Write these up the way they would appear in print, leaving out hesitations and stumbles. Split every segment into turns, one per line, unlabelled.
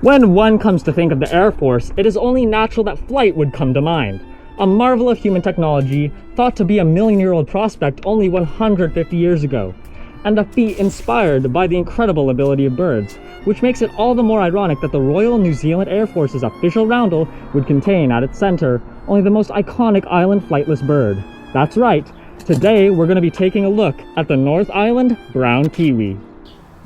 When one comes to think of the Air Force, it is only natural that flight would come to mind. A marvel of human technology, thought to be a million-year-old prospect only 150 years ago, and a feat inspired by the incredible ability of birds, which makes it all the more ironic that the Royal New Zealand Air Force's official roundel would contain at its center only the most iconic island flightless bird. That's right, today we're going to be taking a look at the North Island brown kiwi.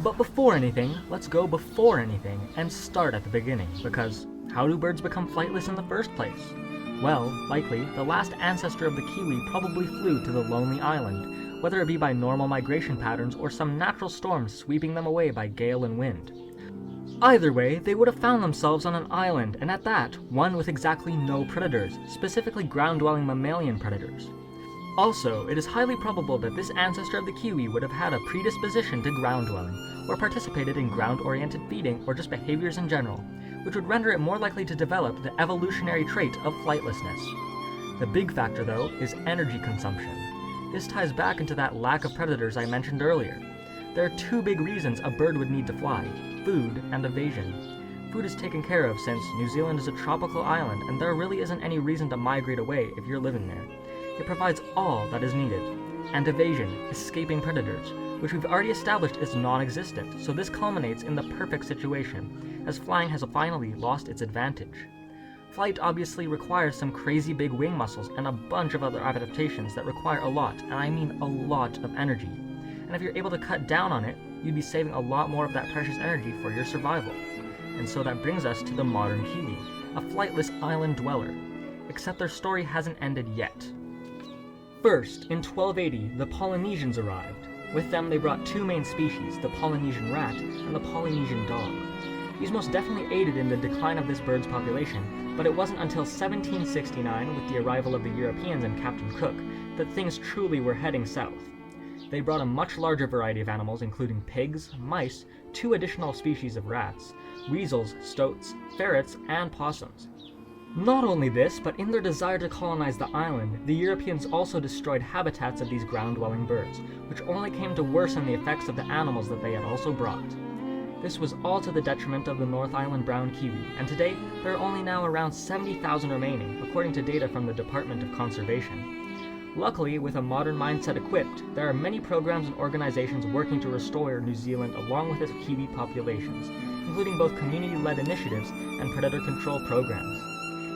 But before anything, let's go before anything and start at the beginning, because how do birds become flightless in the first place? Well, likely, the last ancestor of the kiwi probably flew to the lonely island, whether it be by normal migration patterns or some natural storm sweeping them away by gale and wind. Either way, they would have found themselves on an island, and at that, one with exactly no predators, specifically ground-dwelling mammalian predators. Also, it is highly probable that this ancestor of the kiwi would have had a predisposition to ground-dwelling, or participated in ground-oriented feeding or just behaviors in general, which would render it more likely to develop the evolutionary trait of flightlessness. The big factor, though, is energy consumption. This ties back into that lack of predators I mentioned earlier. There are two big reasons a bird would need to fly: food and evasion. Food is taken care of since New Zealand is a tropical island and there really isn't any reason to migrate away if you're living there. It provides all that is needed. And evasion, escaping predators, which we've already established is non-existent, so this culminates in the perfect situation, as flying has finally lost its advantage. Flight obviously requires some crazy big wing muscles and a bunch of other adaptations that require a lot, and I mean a lot of energy. And if you're able to cut down on it, you'd be saving a lot more of that precious energy for your survival. And so that brings us to the modern kiwi, a flightless island dweller. Except their story hasn't ended yet. First, in 1280, the Polynesians arrived. With them they brought two main species, the Polynesian rat and the Polynesian dog. These most definitely aided in the decline of this bird's population, but it wasn't until 1769, with the arrival of the Europeans and Captain Cook, that things truly were heading south. They brought a much larger variety of animals, including pigs, mice, two additional species of rats, weasels, stoats, ferrets, and possums. Not only this, but in their desire to colonize the island, the Europeans also destroyed habitats of these ground-dwelling birds, which only came to worsen the effects of the animals that they had also brought. This was all to the detriment of the North Island brown kiwi, and today there are only now around 70,000 remaining, according to data from the Department of Conservation. Luckily, with a modern mindset equipped, there are many programs and organizations working to restore New Zealand along with its kiwi populations, including both community-led initiatives and predator control programs.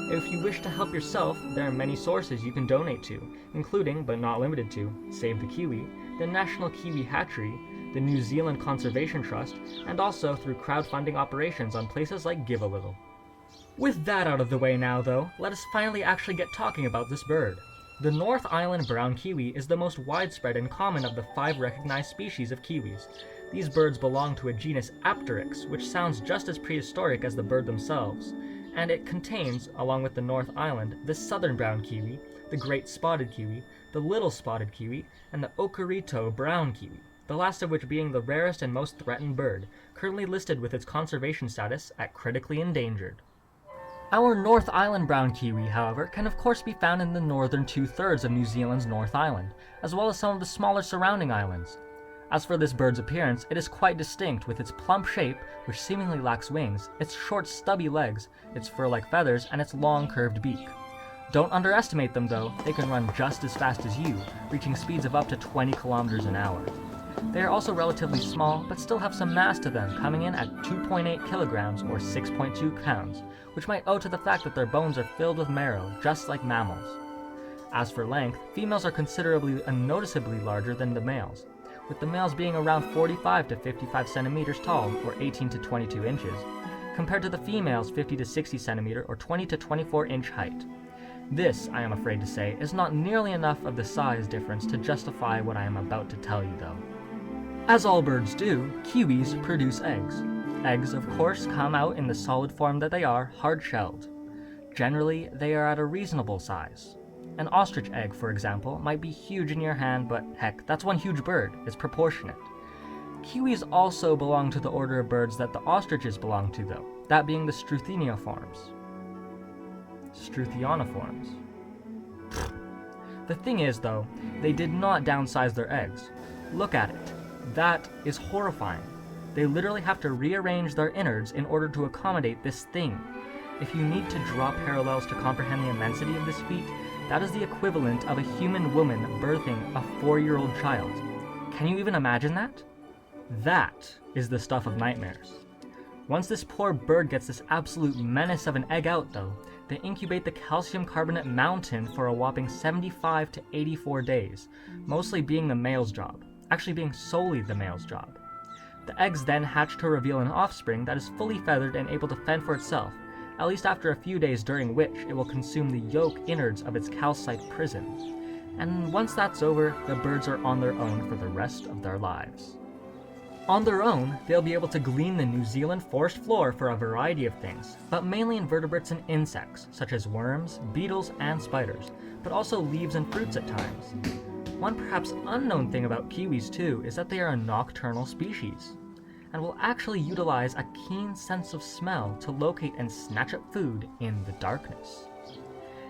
If you wish to help yourself, there are many sources you can donate to, including, but not limited to, Save the Kiwi, the National Kiwi Hatchery, the New Zealand Conservation Trust, and also through crowdfunding operations on places like Give a Little. With that out of the way now, though, let us finally actually get talking about this bird. The North Island brown kiwi is the most widespread and common of the 5 recognized species of kiwis. These birds belong to a genus Apteryx, which sounds just as prehistoric as the bird themselves, and it contains, along with the North Island, the southern brown kiwi, the great spotted kiwi, the little spotted kiwi, and the Ottorino brown kiwi, the last of which being the rarest and most threatened bird, currently listed with its conservation status at critically endangered. Our North Island brown kiwi, however, can of course be found in the northern 2/3 of New Zealand's North Island, as well as some of the smaller surrounding islands. As for this bird's appearance, it is quite distinct with its plump shape, which seemingly lacks wings, its short stubby legs, its fur-like feathers, and its long curved beak. Don't underestimate them though, they can run just as fast as you, reaching speeds of up to 20 kilometers an hour. They are also relatively small, but still have some mass to them, coming in at 2.8 kilograms or 6.2 pounds, which might owe to the fact that their bones are filled with marrow, just like mammals. As for length, females are considerably and noticeably larger than the males, with the males being around 45 to 55 centimeters tall, or 18 to 22 inches, compared to the females' 50 to 60 centimeter or 20 to 24 inch height. This, I am afraid to say, is not nearly enough of the size difference to justify what I am about to tell you though. As all birds do, kiwis produce eggs. Eggs, of course, come out in the solid form that they are, hard-shelled. Generally, they are at a reasonable size. An ostrich egg, for example, might be huge in your hand, but heck, that's one huge bird. It's proportionate. Kiwis also belong to the order of birds that the ostriches belong to, though, that being the Struthionoforms. The thing is, though, they did not downsize their eggs. Look at it. That is horrifying. They literally have to rearrange their innards in order to accommodate this thing. If you need to draw parallels to comprehend the immensity of this feat, that is the equivalent of a human woman birthing a 4-year-old child. Can you even imagine that? That is the stuff of nightmares. Once this poor bird gets this absolute menace of an egg out though, they incubate the calcium carbonate mountain for a whopping 75 to 84 days, mostly being the male's job, actually being solely the male's job. The eggs then hatch to reveal an offspring that is fully feathered and able to fend for itself, at least after a few days, during which it will consume the yolk innards of its calcite prison. And once that's over, the birds are on their own for the rest of their lives. On their own, they'll be able to glean the New Zealand forest floor for a variety of things, but mainly invertebrates and insects, such as worms, beetles, and spiders, but also leaves and fruits at times. One perhaps unknown thing about kiwis too is that they are a nocturnal species, and will actually utilize a keen sense of smell to locate and snatch up food in the darkness.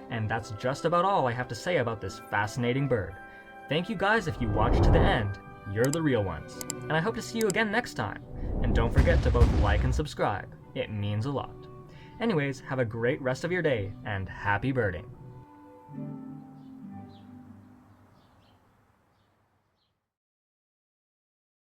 And that's just about all I have to say about this fascinating bird. Thank you guys if you watched to the end. You're the real ones. And I hope to see you again next time. And don't forget to both like and subscribe. It means a lot. Anyways, have a great rest of your day, and happy birding.